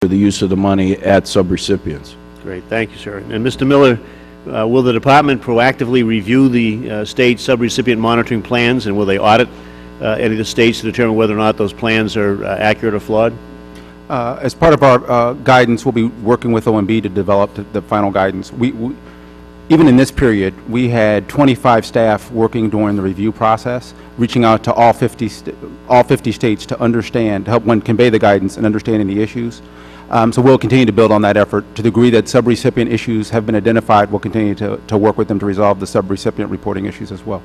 the use of the money at subrecipients. Great, thank you, sir. And Mr. Miller, will the department proactively review the state subrecipient monitoring plans, and will they audit any of the states to determine whether or not those plans are accurate or flawed? As part of our guidance, we'll be working with OMB to develop the final guidance. Even in this period, we had 25 staff working during the review process, reaching out to all 50 states to understand, to help one convey the guidance and understanding the issues. So we'll continue to build on that effort. To the degree that subrecipient issues have been identified, we'll continue to work with them to resolve the subrecipient reporting issues as well.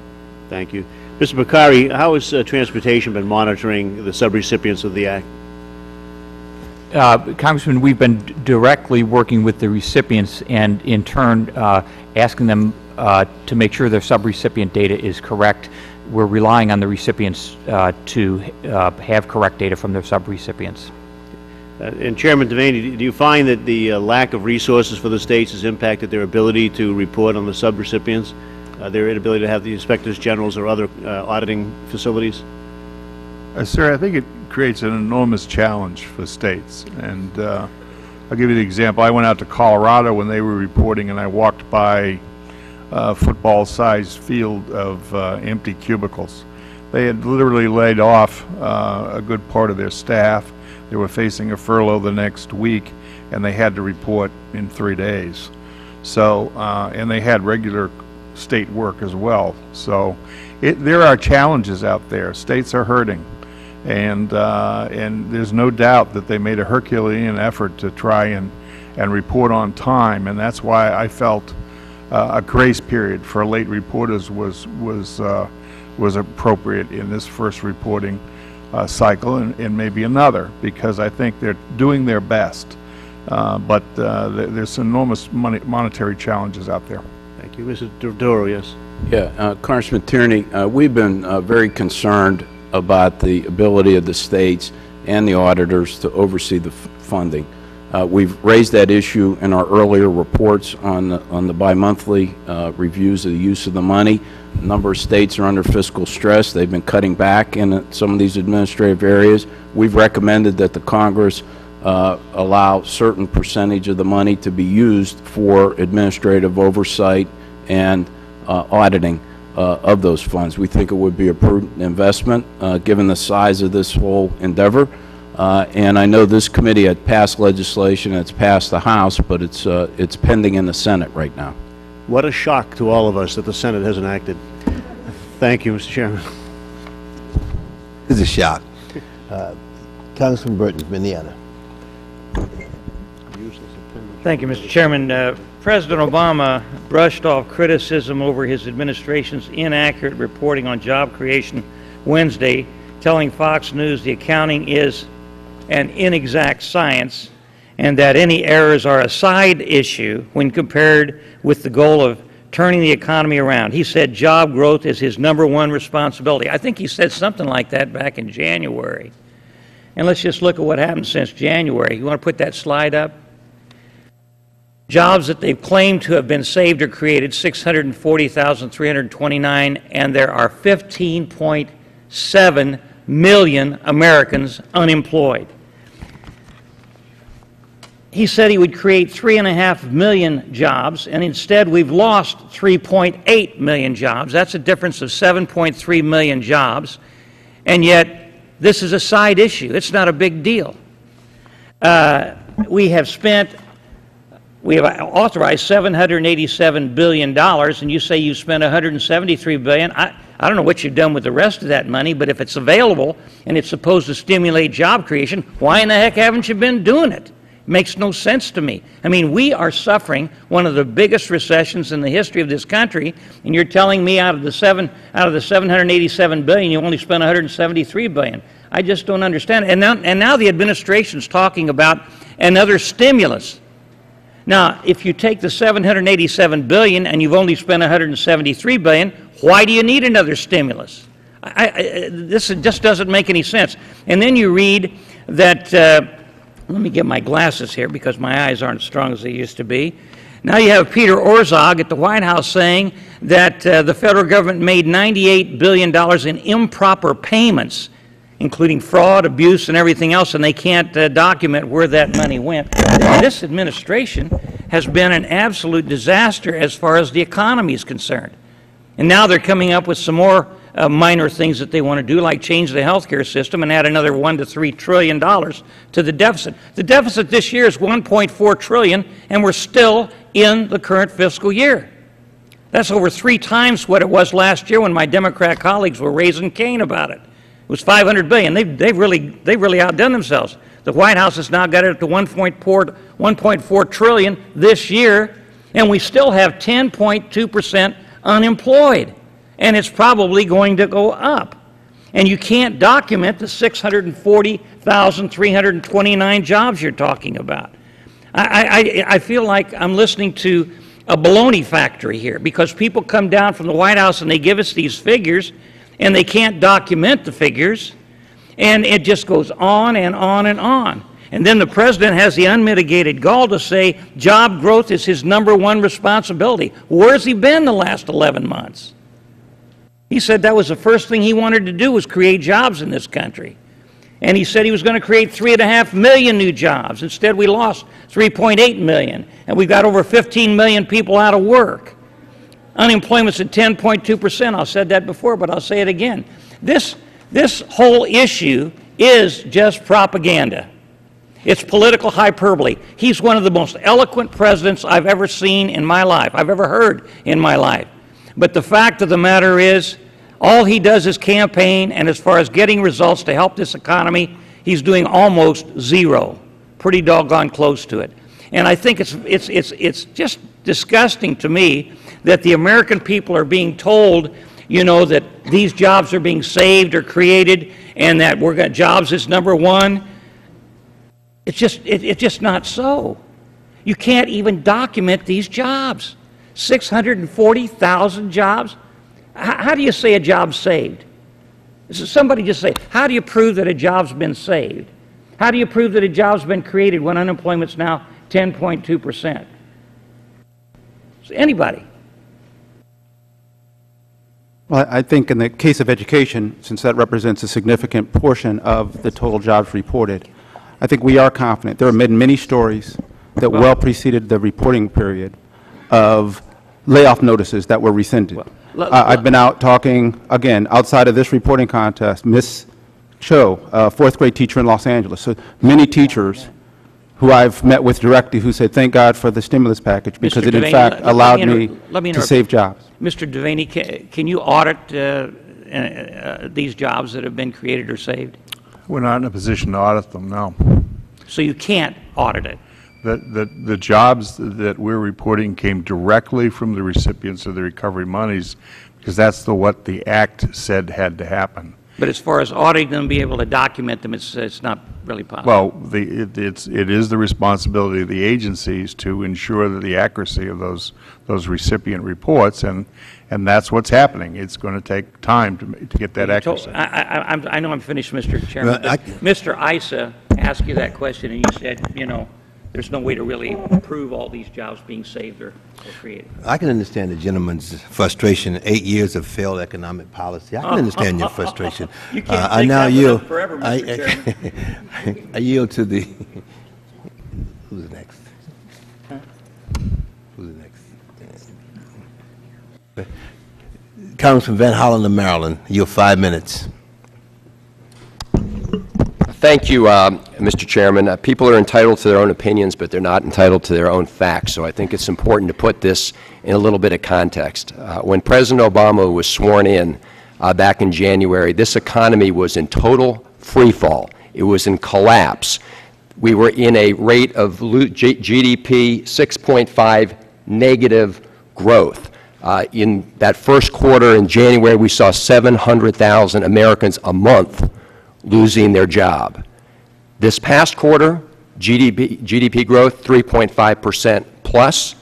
Thank you. Mr. Bakari, how has transportation been monitoring the subrecipients of the Act? Congressman, we've been directly working with the recipients and in turn asking them to make sure their subrecipient data is correct. We're relying on the recipients to have correct data from their subrecipients. And Chairman Devaney, do you find that the lack of resources for the states has impacted their ability to report on the subrecipients, their inability to have the inspectors generals or other auditing facilities? Sir, I think it creates an enormous challenge for states. And I'll give you the example. I went out to Colorado when they were reporting, and I walked by a football-sized field of empty cubicles. They had literally laid off a good part of their staff. They were facing a furlough the next week, and they had to report in 3 days. So, and they had regular state work as well. So there are challenges out there. States are hurting. And there's no doubt that they made a Herculean effort to try and report on time, and that's why I felt a grace period for late reporters was appropriate in this first reporting cycle, and maybe another, because I think they're doing their best, but there's enormous monetary challenges out there. Thank you. Mr. Duro, yes. Yeah, Congressman Tierney, we've been very concerned about the ability of the states and the auditors to oversee the funding. We've raised that issue in our earlier reports on the bi-monthly reviews of the use of the money. A number of states are under fiscal stress. They've been cutting back in some of these administrative areas. We've recommended that the Congress allow certain percentage of the money to be used for administrative oversight and auditing of those funds. We think it would be a prudent investment given the size of this whole endeavor. And I know this committee had passed legislation, it's passed the House, but it's pending in the Senate right now. What a shock to all of us that the Senate hasn't acted. Thank you, Mr. Chairman. It's a shock. Congressman Burton, Indiana. Thank you, Mr. Chairman. President Obama brushed off criticism over his administration's inaccurate reporting on job creation Wednesday, telling Fox News the accounting is an inexact science and that any errors are a side issue when compared with the goal of turning the economy around. He said job growth is his #1 responsibility. I think he said something like that back in January. And let's just look at what happened since January. You want to put that slide up? Jobs that they've claimed to have been saved or created, 640,329, and there are 15.7 million Americans unemployed. He said he would create 3.5 million jobs, and instead we've lost 3.8 million jobs. That's a difference of 7.3 million jobs, and yet this is a side issue. It's not a big deal. We have authorized $787 billion, and you say you spent $173 billion. I don't know what you've done with the rest of that money, but if it's available and it's supposed to stimulate job creation, why in the heck haven't you been doing it? It makes no sense to me. I mean, we are suffering one of the biggest recessions in the history of this country, and you're telling me out of the $787 billion, you only spent $173 billion. I just don't understand it. And now the administration's talking about another stimulus. Now, if you take the $787 billion and you've only spent $173 billion, why do you need another stimulus? This just doesn't make any sense. And then you read that, let me get my glasses here because my eyes aren't as strong as they used to be. Now you have Peter Orszag at the White House saying that the federal government made $98 billion in improper payments. including fraud, abuse, and everything else, and they can't document where that money went. This administration has been an absolute disaster as far as the economy is concerned. And now they're coming up with some more minor things that they want to do, like change the health care system and add another $1 to $3 trillion to the deficit. The deficit this year is $1.4 trillion, and we're still in the current fiscal year. That's over 3 times what it was last year when my Democrat colleagues were raising Cain about it. It was $500 billion. They've really outdone themselves. The White House has now got it up to $1.4 trillion this year, and we still have 10.2% unemployed, and it's probably going to go up. And you can't document the 640,329 jobs you're talking about. I feel like I'm listening to a baloney factory here, because people come down from the White House and they give us these figures, and they can't document the figures, and it just goes on and on and on. And then the president has the unmitigated gall to say job growth is his #1 responsibility. Where's he been the last 11 months? He said that was the first thing he wanted to do, was create jobs in this country. And he said he was going to create 3.5 million new jobs. Instead, we lost 3.8 million, and we've got over 15 million people out of work. Unemployment's at 10.2%. I've said that before, but I'll say it again. This whole issue is just propaganda. It's political hyperbole. He's one of the most eloquent presidents I've ever seen in my life, I've ever heard in my life. But the fact of the matter is, all he does is campaign, and as far as getting results to help this economy, he's doing almost zero, pretty doggone close to it. And I think it's just disgusting to me that the American people are being told, you know, that these jobs are being saved or created, and that jobs is #1. It's just not so. You can't even document these jobs. 640,000 jobs. How do you say a job's saved? Somebody just say, how do you prove that a job's been saved? How do you prove that a job's been created when unemployment's now 10.2%? Anybody? Well, I think in the case of education, since that represents a significant portion of the total jobs reported, I think we are confident. There have been many stories that well preceded the reporting period of layoff notices that were rescinded. I've been out talking, again, outside of this reporting contest, Ms. Cho, a 4th grade teacher in Los Angeles. So many teachers who I've met with directly who said, thank God for the stimulus package, because it in fact allowed me to save jobs. Mr. Devaney, can you audit these jobs that have been created or saved? We're not in a position to audit them, no. So you can't audit it? The jobs that we're reporting came directly from the recipients of the recovery monies, because that's what the Act said had to happen. But as far as auditing them, be able to document them, it's not really possible. Well, it is the responsibility of the agencies to ensure that the accuracy of those recipient reports, and that's what's happening. It's going to take time to get that accuracy. I know I'm finished, Mr. Chairman, but Mr. Issa asked you that question, and you said, you know, there's no way to really prove all these jobs being saved or created. I can understand the gentleman's frustration. 8 years of failed economic policy. I can understand your frustration. You can't take that yield forever, Mr. Chairman. I yield to the. Who's next? Who's next? Congressman Van Hollen of Maryland. You have 5 minutes. Thank you, Mr. Chairman. People are entitled to their own opinions, but they're not entitled to their own facts. So I think it's important to put this in a little bit of context. When President Obama was sworn in back in January, this economy was in total free fall. It was in collapse. We were in a rate of GDP 6.5 negative growth. In that first quarter in January, we saw 700,000 Americans a month losing their job. This past quarter, GDP growth 3.5% plus,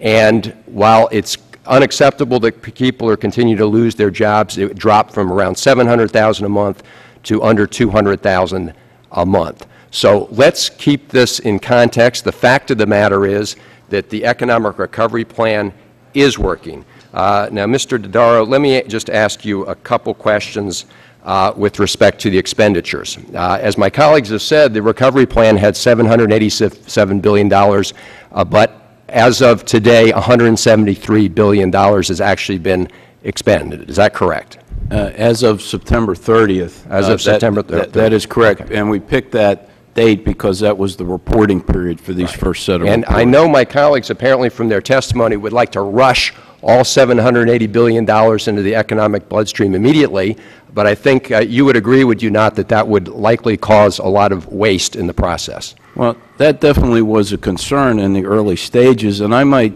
and while it's unacceptable that people are continuing to lose their jobs, it dropped from around 700,000 a month to under 200,000 a month. So let's keep this in context. The fact of the matter is that the economic recovery plan is working. Now, Mr. Dodaro, let me just ask you a couple questions with respect to the expenditures. As my colleagues have said, the recovery plan had $787 billion, but as of today, $173 billion has actually been expended. Is that correct? As of September 30th. As of September 30th. That is correct. Okay. And we picked that date because that was the reporting period for these first set of And reports. I know my colleagues, apparently from their testimony, would like to rush all $780 billion into the economic bloodstream immediately, but I think you would agree, would you not, that that would likely cause a lot of waste in the process? Well, that definitely was a concern in the early stages, and I might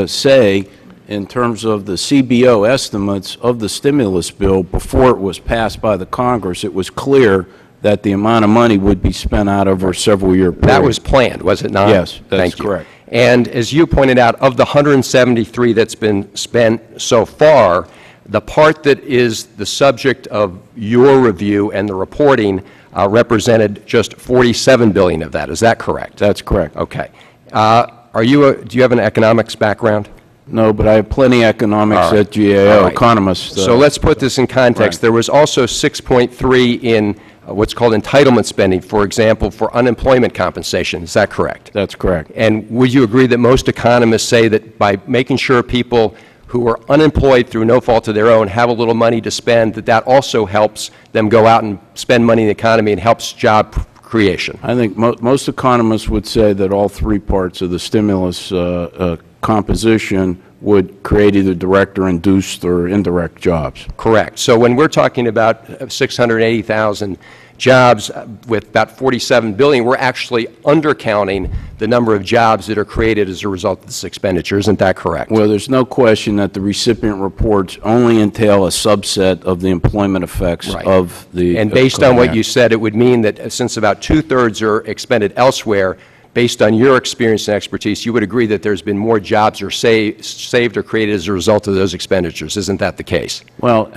say, in terms of the CBO estimates of the stimulus bill before it was passed by the Congress, it was clear that the amount of money would be spent out over a several-year period. That was planned, was it not? Yes, that's Thank you. correct. And as you pointed out, of the 173 that's been spent so far, the part that is the subject of your review and the reporting represented just $47 billion of that. Is that correct? That's correct. Okay. Do you have an economics background? No, but I have plenty of economics All right. at GAO, All right. economists. So let's put this in context. Right. There was also 6.3 in what's called entitlement spending, for example, for unemployment compensation. Is that correct? That's correct. And would you agree that most economists say that by making sure people who are unemployed through no fault of their own have a little money to spend, that that also helps them go out and spend money in the economy and helps job creation? I think most economists would say that all three parts of the stimulus composition would create either direct or induced or indirect jobs. Correct. So when we're talking about 680,000 jobs with about 47 billion, we're actually undercounting the number of jobs that are created as a result of this expenditure. Isn't that correct? Well, there's no question that the recipient reports only entail a subset of the employment effects Right. of the And based on what Act. you said, it would mean that since about two-thirds are expended elsewhere, based on your experience and expertise, you would agree that there's been more jobs or saved or created as a result of those expenditures. Isn't that the case? Well,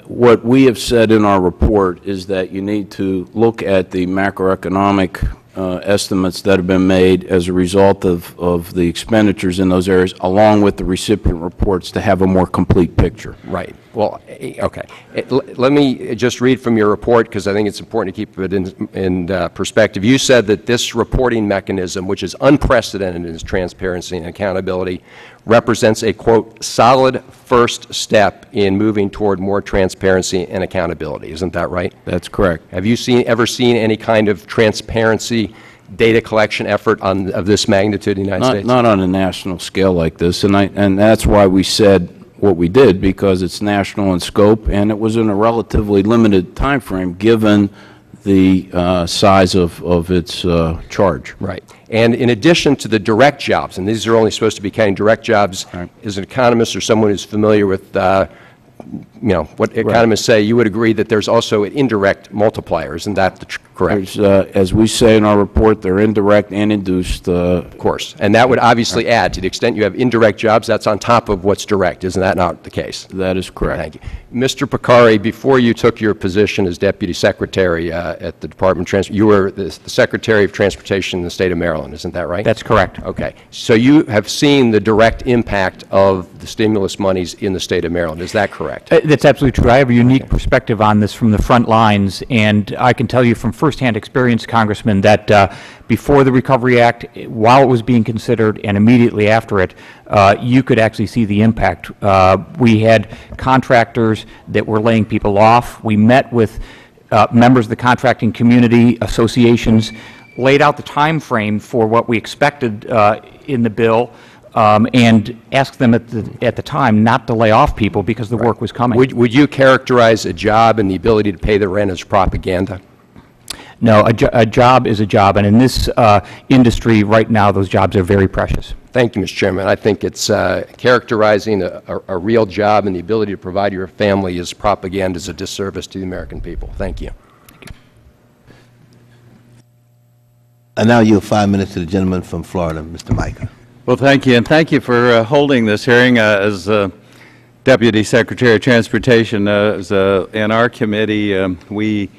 what we have said in our report is that you need to look at the macroeconomic estimates that have been made as a result of the expenditures in those areas, along with the recipient reports, to have a more complete picture. Right. Well, okay. Let me just read from your report, because I think it's important to keep it in perspective. You said that this reporting mechanism, which is unprecedented in its transparency and accountability, represents a, quote, solid first step in moving toward more transparency and accountability. Isn't that right? That's correct. Have you ever seen any kind of transparency data collection effort of this magnitude in the United States? Not on a national scale like this, and that's why we said what we did, because it's national in scope, and it was in a relatively limited time frame given the size of its charge. Right. And in addition to the direct jobs, and these are only supposed to be counting direct jobs, Right. as an economist or someone who's familiar with what economists say, you would agree that there's also an indirect multiplier. Isn't that correct? There's, as we say in our report, they're indirect and induced. Of course. And that would obviously add, to the extent you have indirect jobs, that's on top of what's direct. Isn't that not the case? That is correct. Thank you. Mr. Picari, before you took your position as Deputy Secretary at the Department of Transportation, you were the Secretary of Transportation in the state of Maryland. Isn't that right? That's correct. Okay. So you have seen the direct impact of the stimulus monies in the state of Maryland. Is that correct? That's absolutely true. I have a unique perspective on this from the front lines, and I can tell you from firsthand experience, Congressman, that before the Recovery Act, while it was being considered, and immediately after it, you could actually see the impact. We had contractors that were laying people off. We met with members of the contracting community, associations, laid out the time frame for what we expected in the bill, and asked them at the time not to lay off people because the work was coming. Would you characterize a job and the ability to pay the rent as propaganda? No, a job is a job, and in this industry right now, those jobs are very precious. Thank you, Mr. Chairman. I think it's characterizing a real job and the ability to provide your family as propaganda is a disservice to the American people. Thank you. And now you have 5 minutes to the gentleman from Florida, Mr. Micah. Well, thank you, and thank you for holding this hearing. As Deputy Secretary of Transportation, in our committee, we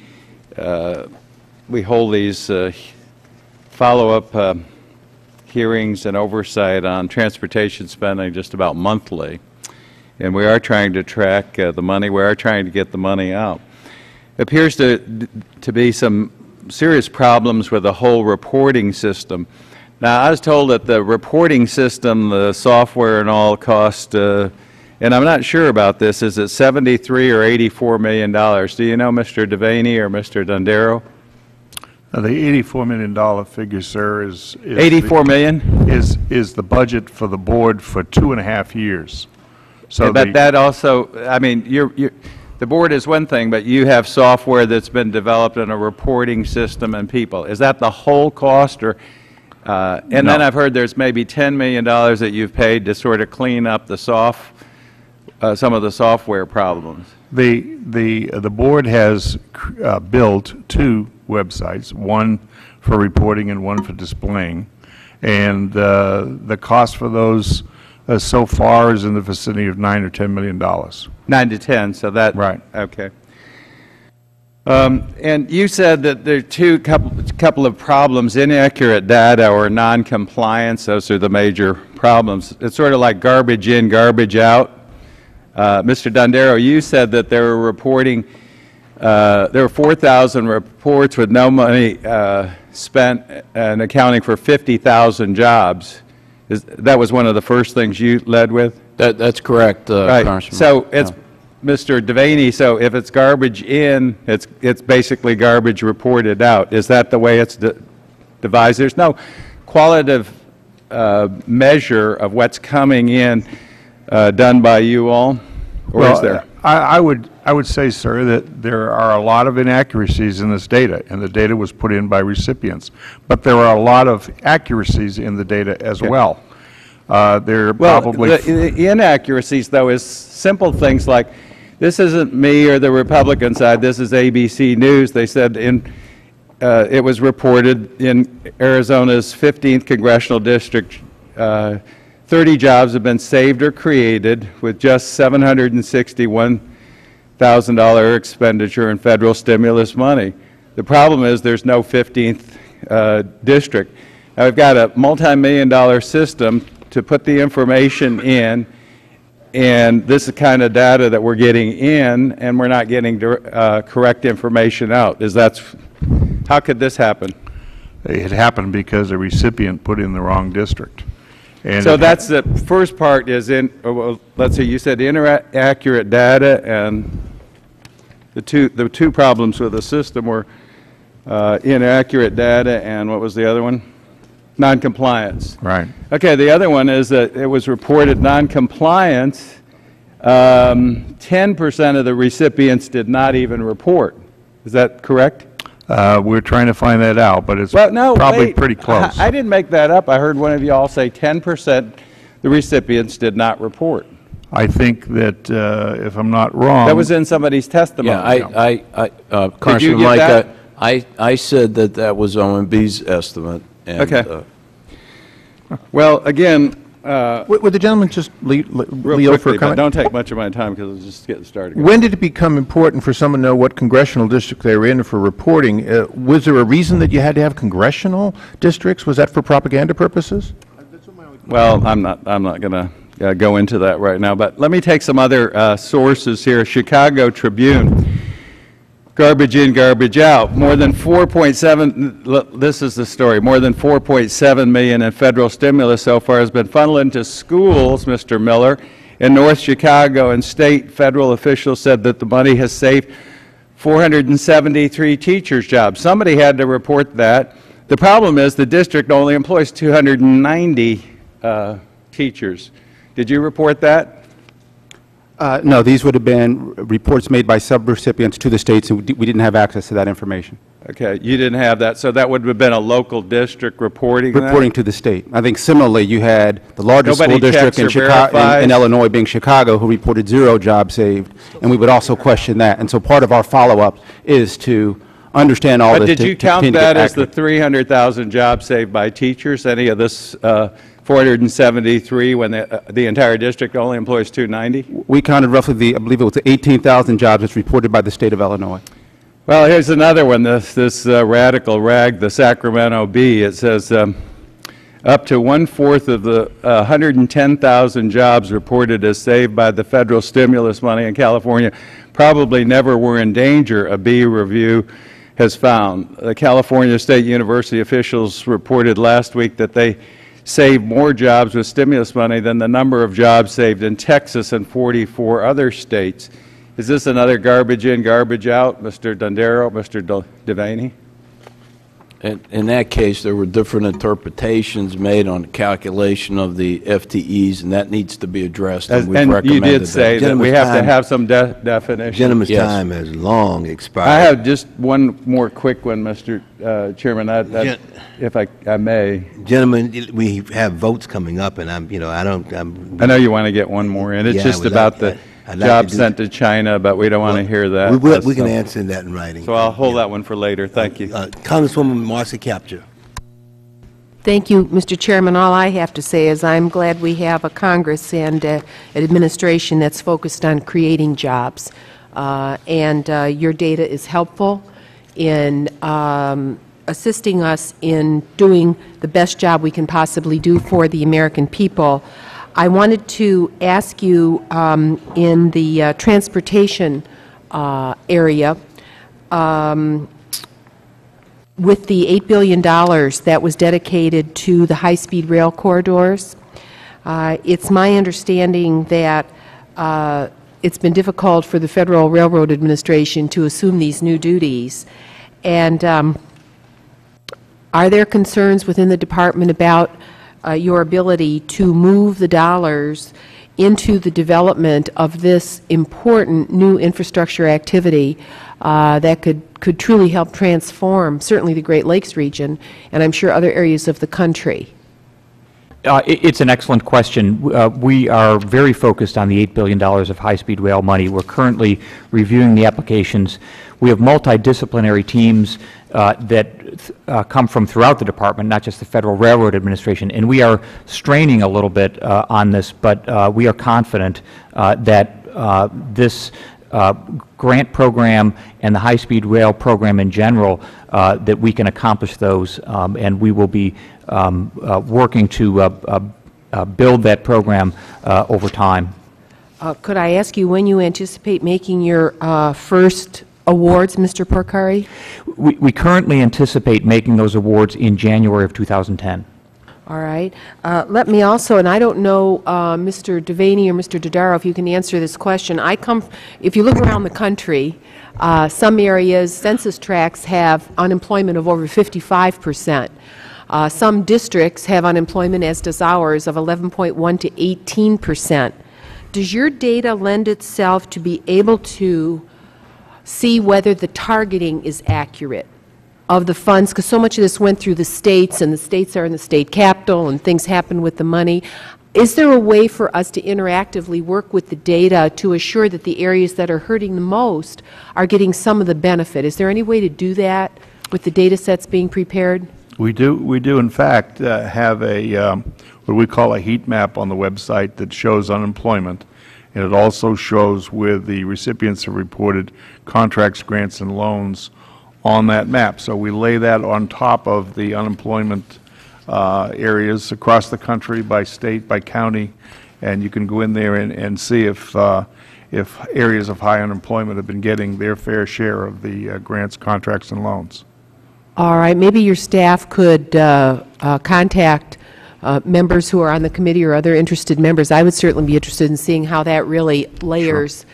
hold these follow-up hearings and oversight on transportation spending just about monthly, and we are trying to track the money. We are trying to get the money out. appears to be some serious problems with the whole reporting system. Now, I was told that the reporting system, the software and all cost, and I'm not sure about this, is it $73 or $84 million? Do you know, Mr. Devaney or Mr. Dondero? The $84 million figure, sir, is $84 million? Is the budget for the board for 2.5 years. So, but that also, I mean, the board is one thing, but you have software that's been developed in a reporting system and people. Is that the whole cost, or? And No. then I've heard there's maybe $10 million that you've paid to sort of clean up the some of the software problems. The board has built 2 websites, one for reporting and one for displaying, and the cost for those so far is in the vicinity of $9 or $10 million. 9 to 10, so that. Right. Okay. And you said that there are couple of problems: inaccurate data or non-compliance. Those are the major problems. It's sort of like garbage in, garbage out. Mr. Dondero, you said that they were reporting, there were 4,000 reports with no money spent and accounting for 50,000 jobs. That was one of the first things you led with? That's correct, Right. Congressman. So it's, Mr. Devaney, so if it's garbage in, it's basically garbage reported out. Is that the way it's devised? There's no qualitative measure of what's coming in done by you all, or is there? I would say, sir, that there are a lot of inaccuracies in this data, and the data was put in by recipients. But there are a lot of accuracies in the data as well. There are probably... the inaccuracies, though, is simple things like, this isn't me or the Republican side, this is ABC News. They said it was reported in Arizona's 15th Congressional District, 30 jobs have been saved or created with just $761,000 expenditure in federal stimulus money. The problem is there's no 15th district. Now, we've got a multi-million-dollar system to put the information in, and this is the kind of data that we're getting in, and we're not getting correct information out. How could this happen? It happened because a recipient put in the wrong district. And so that's the first part is well, let's see, you said inaccurate data, and the two problems with the system were inaccurate data and what was the other one? Non-compliance. Right. Okay, the other one is that it was reported non-compliance. 10% of the recipients did not even report. Is that correct? We're trying to find that out, but it's probably pretty close. I didn't make that up. I heard one of you all say 10% the recipients did not report. I think that, if I'm not wrong... That was in somebody's testimony. Yeah, Congressman get Mike, that? I said that was OMB's estimate. And, okay. Well, again... would the gentleman just leave real quickly, for a comment? Don't take much of my time because it's just getting started. When did it become important for someone to know what congressional district they were in for reporting? Was there a reason that you had to have congressional districts? Was that for propaganda purposes? Well, I'm not going to go into that right now, but let me take some other sources here. Chicago Tribune, garbage in, garbage out. More than 4.7, this is the story, more than 4.7 million in federal stimulus so far has been funneled into schools, Mr. Miller, in North Chicago, and state federal officials said that the money has saved 473 teachers' jobs. Somebody had to report that. The problem is the district only employs 290 teachers. Did you report that? No, these would have been reports made by subrecipients to the states, and we didn't have access to that information. Okay, you didn't have that, so that would have been a local district reporting that? Reporting to the state. I think similarly, you had the largest Nobody school district checks in or Chicago, verifies? in Illinois, being Chicago, who reported 0 jobs saved, and we would also question that. And so part of our follow-up is to understand all But this. did you count that as the 300,000 jobs saved by teachers, any of this 473 when the entire district only employs 290? We counted roughly I believe it was 18,000 jobs as reported by the state of Illinois. Well, here's another one, this radical rag, the Sacramento Bee. It says, Up to 1/4 of the 110,000 jobs reported as saved by the federal stimulus money in California probably never were in danger, a B review has found. The California State University officials reported last week that they saved more jobs with stimulus money than the number of jobs saved in Texas and 44 other states. Is this another garbage in, garbage out, Mr. Dondero, Mr. Devaney? In that case, there were different interpretations made on the calculation of the FTEs, and that needs to be addressed, and we've recommended that. And you did say that we have to have some definition. Gentleman's Yes. time has long expired. I have just one more quick one, Mr. Chairman, if I may. Gentlemen, we have votes coming up, and I know you want to get one more in. It's Yeah, just I'd about like- the I'd like job to do- sent to China, but we don't want to hear that. we can answer that in writing. So I'll hold that one for later. Thank you. Congresswoman Marcy Kaptur. Thank you, Mr. Chairman. All I have to say is I'm glad we have a Congress and an administration that's focused on creating jobs. Your data is helpful in assisting us in doing the best job we can possibly do for the American people. I wanted to ask you in the transportation area, with the $8 billion that was dedicated to the high-speed rail corridors, it's my understanding that it's been difficult for the Federal Railroad Administration to assume these new duties. And are there concerns within the Department about your ability to move the dollars into the development of this important new infrastructure activity that could truly help transform certainly the Great Lakes region and I'm sure other areas of the country? It's an excellent question. We are very focused on the $8 billion of high-speed rail money. We're currently reviewing the applications. We have multidisciplinary teams that come from throughout the department, not just the Federal Railroad Administration, and we are straining a little bit on this, but we are confident that this grant program and the high-speed rail program in general, that we can accomplish those, and we will be working to build that program over time. Could I ask you when you anticipate making your first awards, Mr. Porcari? We currently anticipate making those awards in January of 2010. All right. Let me also, and I don't know, Mr. Devaney or Mr. Dodaro, if you can answer this question. If you look around the country, some areas, census tracts have unemployment of over 55%. Some districts have unemployment, as does ours, of 11.1 to 18%. Does your data lend itself to be able to see whether the targeting is accurate of the funds, because so much of this went through the states, and the states are in the state capital, and things happen with the money? Is there a way for us to interactively work with the data to assure that the areas that are hurting the most are getting some of the benefit? Is there any way to do that with the data sets being prepared? We do in fact have a what we call a heat map on the website that shows unemployment, and it also shows where the recipients have reported contracts, grants, and loans on that map. So we lay that on top of the unemployment areas across the country, by state, by county, and you can go in there and see if areas of high unemployment have been getting their fair share of the grants, contracts, and loans. All right. Maybe your staff could contact members who are on the committee or other interested members. I would certainly be interested in seeing how that really layers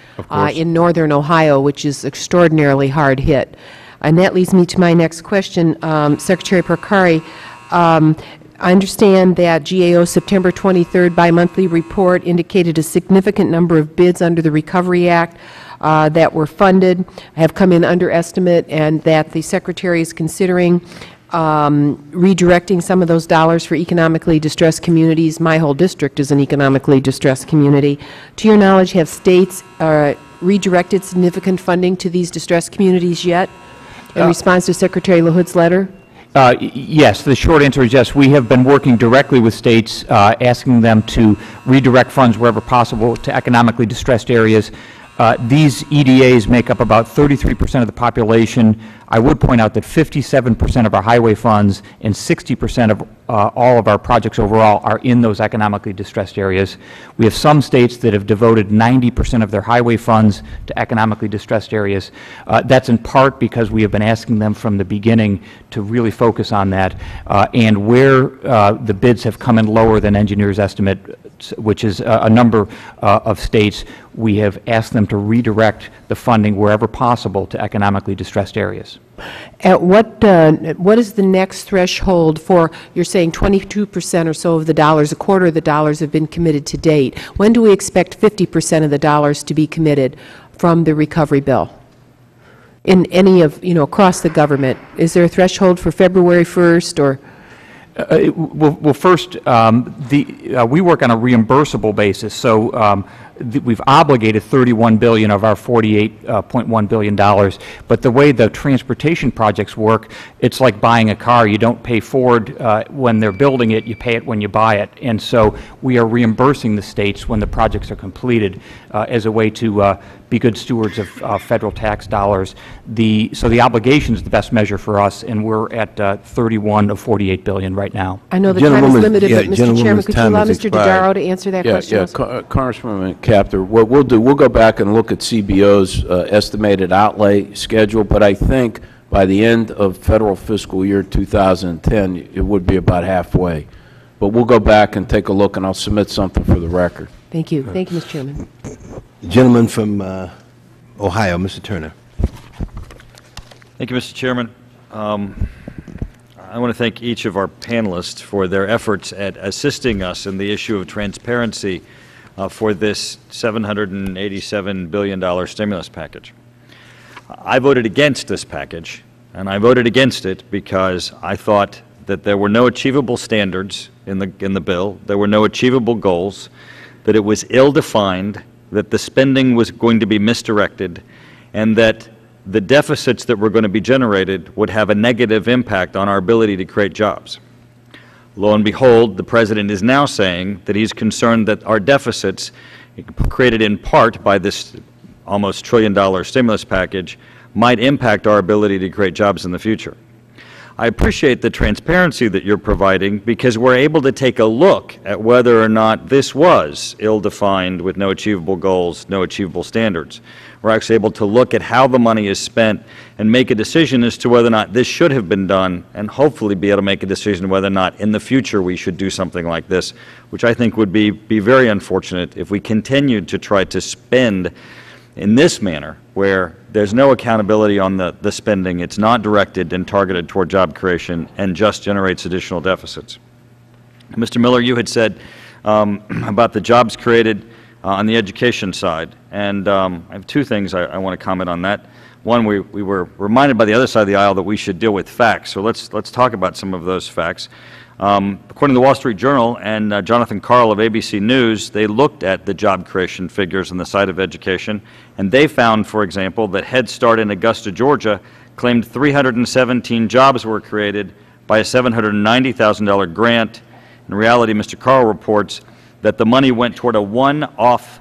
in northern Ohio, which is extraordinarily hard hit. And that leads me to my next question, Secretary Porcari. I understand that GAO's September 23rd bi-monthly report indicated a significant number of bids under the Recovery Act that were funded have come in under estimate, and that the Secretary is considering redirecting some of those dollars for economically distressed communities. My whole district is an economically distressed community. To your knowledge, have states redirected significant funding to these distressed communities yet in response to Secretary LaHood's letter? Yes, the short answer is yes. We have been working directly with states, asking them to redirect funds wherever possible to economically distressed areas. These EDAs make up about 33% of the population. I would point out that 57% of our highway funds and 60% of all of our projects overall are in those economically distressed areas. We have some states that have devoted 90% of their highway funds to economically distressed areas. That's in part because we have been asking them from the beginning to really focus on that. And where the bids have come in lower than engineers' estimate, which is a number of states, we have asked them to redirect the funding wherever possible to economically distressed areas. At what is the next threshold for, you're saying 22% or so of the dollars, a quarter of the dollars have been committed to date. When do we expect 50% of the dollars to be committed from the recovery bill? In any of, across the government, is there a threshold for February 1st or? Well, first, we work on a reimbursable basis, so we've obligated $31 billion of our $48.1 billion, but the way the transportation projects work, it's like buying a car. You don't pay Ford when they're building it, you pay it when you buy it, and so we are reimbursing the states when the projects are completed as a way to be good stewards of federal tax dollars. So the obligation is the best measure for us, and we're at 31 of 48 billion right now. I know the time is limited, but Mr. Chairman, could you allow Mr. Dodaro to answer that question? Yeah, Congressman Capter, what we'll do, we'll go back and look at CBO's estimated outlay schedule, but I think by the end of federal fiscal year 2010, it would be about halfway. But we'll go back and take a look, and I'll submit something for the record. Thank you. Thank you, Mr. Chairman. Gentleman from Ohio, Mr. Turner. Thank you, Mr. Chairman. I want to thank each of our panelists for their efforts at assisting us in the issue of transparency for this $787 billion stimulus package. I voted against this package, and I voted against it because I thought that there were no achievable standards in the bill, there were no achievable goals, that it was ill-defined, that the spending was going to be misdirected, and that the deficits that were going to be generated would have a negative impact on our ability to create jobs. Lo and behold, the President is now saying that he's concerned that our deficits, created in part by this almost $1 trillion stimulus package, might impact our ability to create jobs in the future. I appreciate the transparency that you're providing because we're able to take a look at whether or not this was ill-defined with no achievable goals, no achievable standards. We're actually able to look at how the money is spent and make a decision as to whether or not this should have been done, and hopefully be able to make a decision whether or not in the future we should do something like this, which I think would be very unfortunate if we continued to try to spend in this manner where there's no accountability on the spending, it's not directed and targeted toward job creation, and just generates additional deficits. Mr. Miller, you had said about the jobs created on the education side, and I have two things I want to comment on that. One, we were reminded by the other side of the aisle that we should deal with facts, so let's talk about some of those facts. According to the Wall Street Journal and Jonathan Karl of ABC News, they looked at the job creation figures on the side of education, and they found, for example, that Head Start in Augusta, Georgia, claimed 317 jobs were created by a $790,000 grant. In reality, Mr. Karl reports that the money went toward a one-off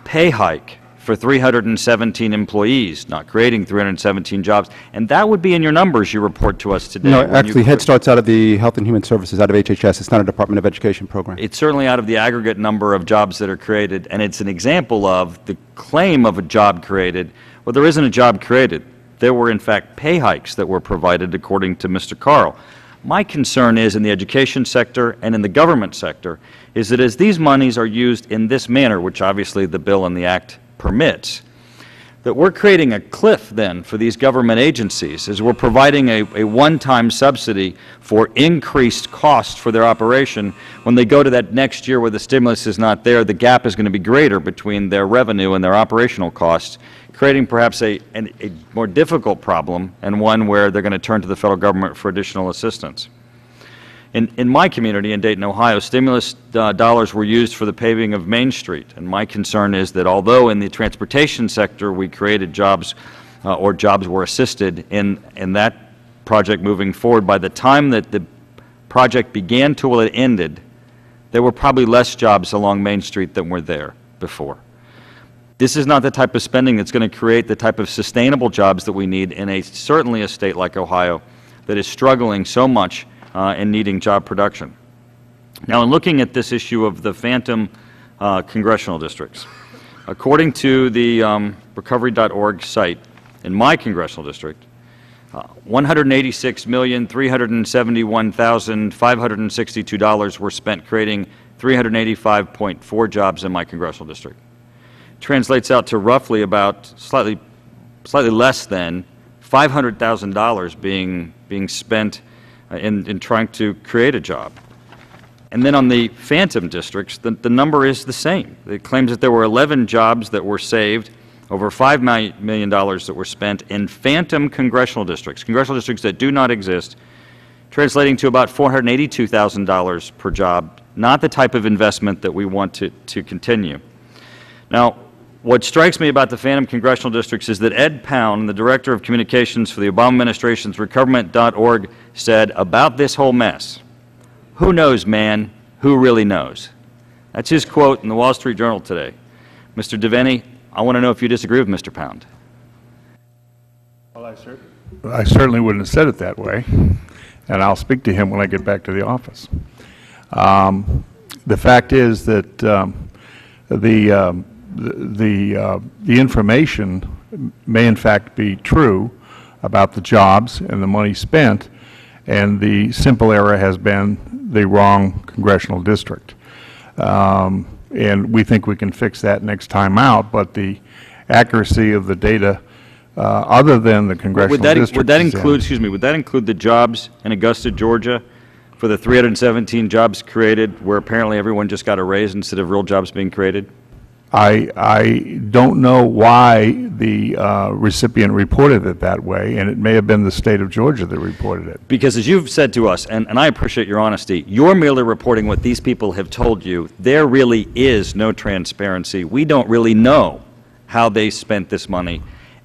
pay hike for 317 employees, not creating 317 jobs. And that would be in your numbers you report to us today. No, actually, Head Start's out of the Health and Human Services, out of HHS. It's not a Department of Education program. It's certainly out of the aggregate number of jobs that are created, and it's an example of the claim of a job created. Well, there isn't a job created. There were, in fact, pay hikes that were provided, according to Mr. Karl. My concern is in the education sector and in the government sector is that as these monies are used in this manner, which obviously the bill and the Act permits, that we're creating a cliff then for these government agencies as we're providing a one-time subsidy for increased cost for their operation. When they go to that next year where the stimulus is not there, the gap is going to be greater between their revenue and their operational costs, creating perhaps a more difficult problem and one where they're going to turn to the federal government for additional assistance. In my community in Dayton, Ohio, stimulus dollars were used for the paving of Main Street, and my concern is that although in the transportation sector we created jobs or jobs were assisted in that project moving forward, by the time that the project began till it ended, there were probably less jobs along Main Street than were there before. This is not the type of spending that's going to create the type of sustainable jobs that we need in certainly a state like Ohio that is struggling so much and needing job production. Now, in looking at this issue of the phantom congressional districts, according to the recovery.org site, in my congressional district, 186,371,562 dollars were spent creating 385.4 jobs in my congressional district. Translates out to roughly about slightly less than $500,000 being spent in trying to create a job. And then on the phantom districts, the number is the same. It claims that there were 11 jobs that were saved, over $5 million that were spent in phantom congressional districts that do not exist, translating to about $482,000 per job, not the type of investment that we want to continue. Now, what strikes me about the phantom congressional districts is that Ed Pound, the Director of Communications for the Obama administration's Recoverment.org, said about this whole mess, "Who knows, man? Who really knows?" That's his quote in the Wall Street Journal today. Mr. Devaney, I want to know if you disagree with Mr. Pound. Well, I certainly wouldn't have said it that way, and I'll speak to him when I get back to the office. The fact is that the information may in fact be true about the jobs and the money spent, and the simple error has been the wrong congressional district. And we think we can fix that next time out, but the accuracy of the data, other than the congressional district, would that include, excuse me, would that include the jobs in Augusta, Georgia, for the 317 jobs created, where apparently everyone just got a raise instead of real jobs being created? I don't know why the recipient reported it that way, and it may have been the state of Georgia that reported it. Because as you've said to us, and I appreciate your honesty, you're merely reporting what these people have told you. There really is no transparency. We don't really know how they spent this money,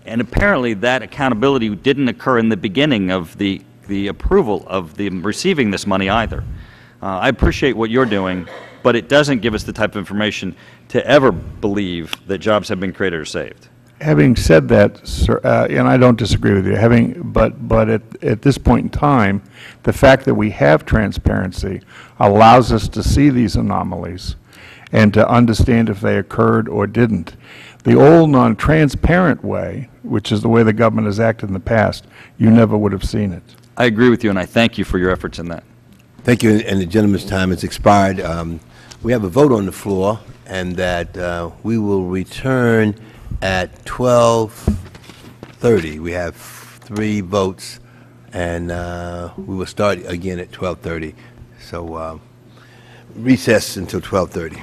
and apparently that accountability didn't occur in the beginning of the approval of them receiving this money either. I appreciate what you're doing, but it doesn't give us the type of information to ever believe that jobs have been created or saved. Having said that, sir, and I don't disagree with you, but at this point in time, the fact that we have transparency allows us to see these anomalies and to understand if they occurred or didn't. The old non-transparent way, which is the way the government has acted in the past, you never would have seen it. I agree with you, and I thank you for your efforts in that. Thank you, and the gentleman's time has expired. We have a vote on the floor, and that we will return at 12:30. We have 3 votes, and we will start again at 12:30. So recess until 12:30.